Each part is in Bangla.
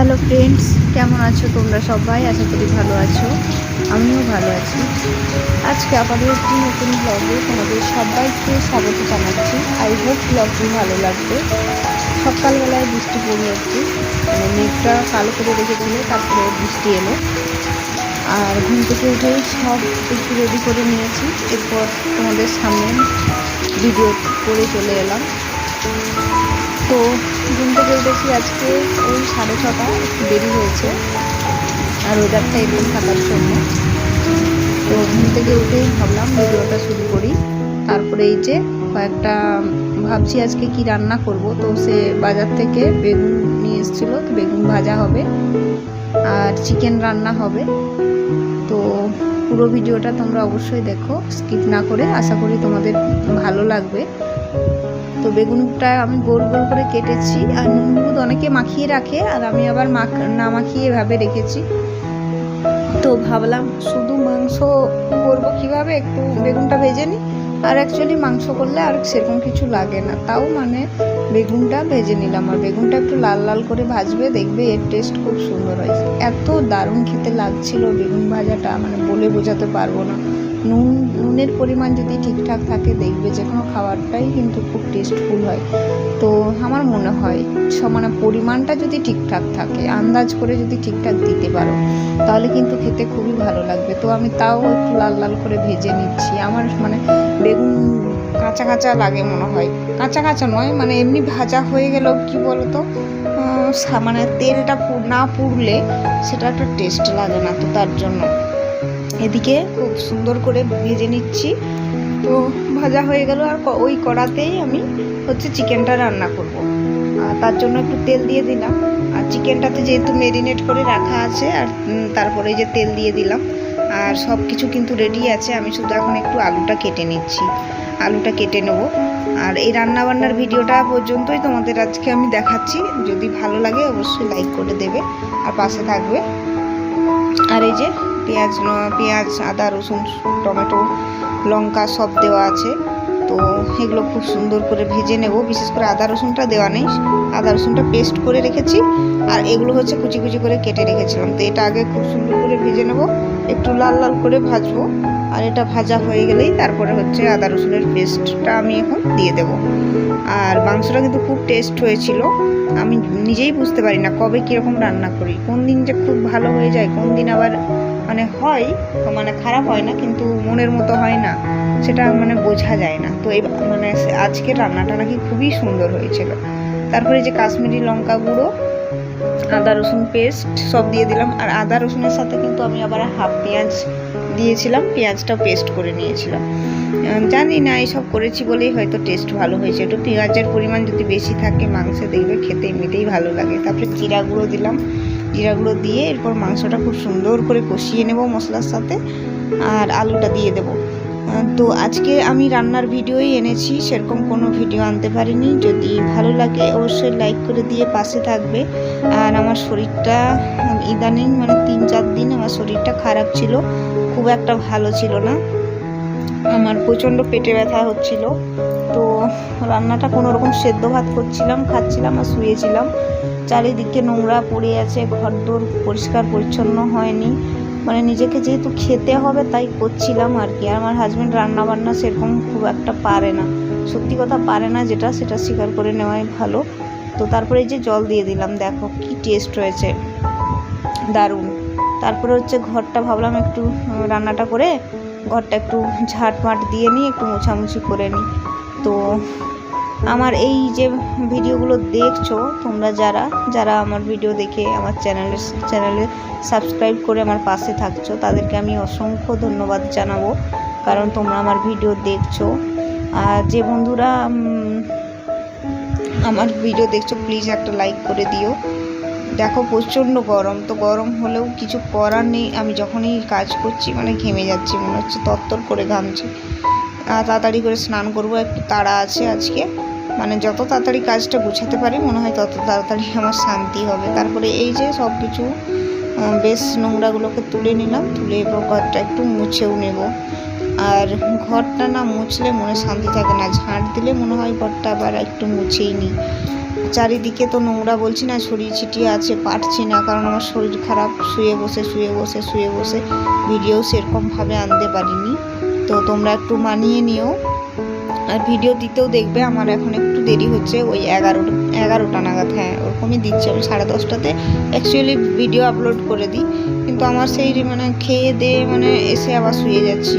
হ্যালো ফ্রেন্ডস, কেমন আছো তোমরা সবাই? আশা করি ভালো আছো, আমিও ভালো আছি। আজকে আবারও একটি নতুন ব্লগে তোমাদের সবাইকে স্বাগত জানাচ্ছি। আই হোপ ব্লগটি ভালো লাগবে। সকালবেলায় বৃষ্টি পড়লো একটু, মানে মেঘটা কালো করে রেখেছিল, তারপরে বৃষ্টি এলো। আর ঘুম থেকে উঠেই সব একটু রেডি করে নিয়েছি, এরপর তোমাদের সামনে ভিডিও করে চলে এলাম। তো ঘুম থেকে উঠেছি আজকে ওই 6:30, একটু দেরি হয়েছে আর ওয়েদারটা এরকম থাকার জন্য। তো ঘুম থেকে উঠেই ভাবলাম ভিডিওটা শুরু করি। তারপরে এই যে কয়েকটা ভাবছি আজকে কি রান্না করব। তো সে বাজার থেকে বেগুন নিয়ে এসেছিলো, তো বেগুন ভাজা হবে আর চিকেন রান্না হবে। তো পুরো ভিডিওটা তোমরা অবশ্যই দেখো, স্কিপ না করে। আশা করি তোমাদের ভালো লাগবে। তো বেগুনটা আমি গোল গোল করে কেটেছি, আর নুন হলুদ অনেকে মাখিয়ে রাখে, আর আমি আবার না মাখিয়ে এভাবে রেখেছি। তো ভাবলাম শুধু মাংস করবো কীভাবে, একটু বেগুনটা ভেজে নিই। আর অ্যাকচুয়ালি মাংস করলে আর সেরকম কিছু লাগে না, তাও মানে বেগুনটা ভেজে নিলাম। আর বেগুনটা একটু লাল লাল করে ভাজবে, দেখবে এর টেস্ট খুব সুন্দর হয়। এত দারুণ খেতে লাগছিল বেগুন ভাজাটা, মানে বলে বোঝাতে পারবো না। নুনের পরিমাণ যদি ঠিকঠাক থাকে, দেখবে যে কোনো খাবারটাই কিন্তু খুব টেস্টফুল হয়। তো আমার মনে হয় মানে পরিমাণটা যদি ঠিকঠাক থাকে, আন্দাজ করে যদি ঠিকঠাক দিতে পারো, তাহলে কিন্তু খেতে খুবই ভালো লাগবে। তো আমি তাও একটু লাল লাল করে ভেজে নিচ্ছি। আমার মানে বেগুন কাঁচা কাঁচা লাগে মনে হয়, কাঁচা কাঁচা নয়, মানে এমনি ভাজা হয়ে গেল কি বলতো, মানে তেলটা না পুড়লে সেটা একটা টেস্ট লাগে না। তো তার জন্য এদিকে খুব সুন্দর করে ভেজে নিচ্ছি। তো ভাজা হয়ে গেল, আর ওই কড়াতেই আমি চিকেনটা রান্না করব। তার জন্য একটু তেল দিয়ে দিলাম। আর চিকেনটাতে যেহেতু মেরিনেট করে রাখা আছে, আর তারপরে যে তেল দিয়ে দিলাম, আর সব কিছু কিন্তু রেডি আছে। আমি শুধু এখন একটু আলুটা কেটে নিচ্ছি, আলুটা কেটে নেব। আর এই রান্নাবান্নার ভিডিওটা পর্যন্তই তোমাদের আজকে আমি দেখাচ্ছি। যদি ভালো লাগে অবশ্যই লাইক করে দেবে আর পাশে থাকবে। আর এই যে পেঁয়াজ, আদা, রসুন, টমেটো, লঙ্কা সব দেওয়া আছে। তো এগুলো খুব সুন্দর করে ভেজে নেব। বিশেষ করে আদা রসুনটা দেওয়া নেই, আদা রসুনটা পেস্ট করে রেখেছি, আর এগুলো কুচি কুচি করে কেটে রেখেছিলাম। তো এটা আগে খুব সুন্দর করে ভেজে নেব, একটু লাল লাল করে ভাজবো। আর এটা ভাজা হয়ে গেলেই তারপরে আদা রসুনের পেস্টটা আমি এখন দিয়ে দেব। আর মাংসটা কিন্তু খুব টেস্ট হয়েছিল। আমি নিজেই বুঝতে পারি না কবে কীরকম রান্না করি, কোন দিন যে খুব ভালো হয়ে যায়, কোন দিন আবার হয়, মানে খারাপ হয় না, কিন্তু মনের মতো হয় না, সেটা বোঝা যায় না। তো এই আজকের রান্নাটা নাকি খুবই সুন্দর হয়েছিল। তারপরে যে কাশ্মীরি লঙ্কা গুঁড়ো, আদা রসুন পেস্ট সব দিয়ে দিলাম। আর আদা রসুনের সাথে কিন্তু আমি আবার হাফ পেঁয়াজ দিয়েছিলাম, পেঁয়াজটা পেস্ট করে নিয়েছিলাম। জানি না, এইসব করেছি বলেই হয়তো টেস্ট ভালো হয়েছে। একটু পেঁয়াজের পরিমাণ যদি বেশি থাকে মাংসে, দেখবে খেতে এমনিতেই ভালো লাগে। তারপরে জিরা গুঁড়ো দিলাম, জিরা গুঁড়ো দিয়ে এরপর মাংসটা খুব সুন্দর করে কষিয়ে নেব মশলার সাথে, আর আলুটা দিয়ে দেব। তো আজকে আমি রান্নার ভিডিওই এনেছি, সেরকম কোনো ভিডিও আনতে পারিনি। যদি ভালো লাগে অবশ্যই লাইক করে দিয়ে পাশে থাকবে। আর আমার শরীরটা ইদানিং 3-4 দিন আমার শরীরটা খারাপ ছিল, খুব একটা ভালো ছিল না। আমার প্রচণ্ড পেটে ব্যথা হচ্ছিল। তো রান্নাটা কোনো রকম সেদ্ধ ভাত করছিলাম, খাচ্ছিলাম আর শুয়েছিলাম। চারিদিকে নোংরা পড়ে আছে, ঘরদোর পরিষ্কার পরিচ্ছন্ন হয়নি। নিজেকে যেহেতু খেতে হবে তাই করছিলাম আর কি। আর আমার হাজব্যান্ড রান্নাবান্না সেরকম খুব একটা পারে না, সত্যি কথা পারে না, সেটা স্বীকার করে নেওয়াই ভালো। তো তারপরে এই যে জল দিয়ে দিলাম, দেখো কি টেস্ট হয়েছে, দারুণ। তারপরে ঘরটা ভাবলাম একটু রান্নাটা করে ঘরটা একটু ঝাঁটমাট দিয়ে নিই, একটু মোছামুছি করে নিই। তো আমার এই যে ভিডিওগুলো দেখছো তোমরা, যারা আমার ভিডিও দেখে আমার চ্যানেলে সাবস্ক্রাইব করে আমার পাশে থাকছো, তাদেরকে আমি অসংখ্য ধন্যবাদ জানাবো, কারণ তোমরা আমার ভিডিও দেখছো। আর যে বন্ধুরা আমার ভিডিও দেখছো, প্লিজ একটা লাইক করে দিও। দেখো প্রচণ্ড গরম, তো গরম হলেও কিছু করার নেই। আমি যখনই কাজ করছি ঘেমে যাচ্ছি, মনে হচ্ছে তরতর করে ঘামছি। তাড়াতাড়ি করে স্নান করবো, একটু তাড়া আছে আজকে। যত তাড়াতাড়ি কাজটা গুছাতে পারি মনে হয় তত তাড়াতাড়ি আমার শান্তি হবে। তারপরে এই যে সব কিছু বেশ নোংরাগুলোকে তুলে নিলাম, তুলে এবার ঘরটা একটু মুছেও নেব। আর ঘরটা না মুছলে মনে শান্তি থাকে না, ঝাঁট দিলে মনে হয় ঘরটা আবার একটু মুছেই নিই। চারিদিকে তো নোংরা, বলছি না ছড়িয়ে ছিটিয়ে আছে, পারছি না কারণ আমার শরীর খারাপ, শুয়ে বসে ভিডিও সেরকমভাবে আনতে পারিনি। তো তোমরা একটু মানিয়ে নিও, আর ভিডিও দিতেও দেখবে আমার এখন একটু দেরি হচ্ছে, ওই 11টা নাগাদ, হ্যাঁ ওরকমই দিচ্ছি। আমি 10:30টাতে অ্যাকচুয়ালি ভিডিও আপলোড করে দিই, কিন্তু আমার সেই মানে খেয়ে দিয়ে মানে এসে আবার শুয়ে যাচ্ছি,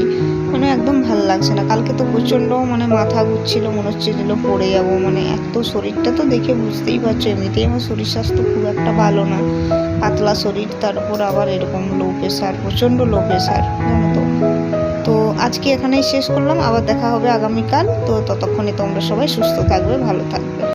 মানে একদম ভালো লাগছে না। কালকে তো প্রচণ্ড মানে মাথা ঘুরছিল, মনে হচ্ছে যেন পড়ে যাবো, মানে এত শরীরটা তো দেখে বুঝতেই পারছো, এমনিতেই আমার শরীর স্বাস্থ্য খুব একটা ভালো না, পাতলা শরীর, তার উপর আবার এরকম লো প্রেশার, প্রচণ্ড লো প্রেশার, জানো তো। তো আজকে এখানেই শেষ করলাম, আবার দেখা হবে আগামীকাল। তো ততক্ষণে তোমরা সবাই সুস্থ থাকবে, ভালো থাকবে।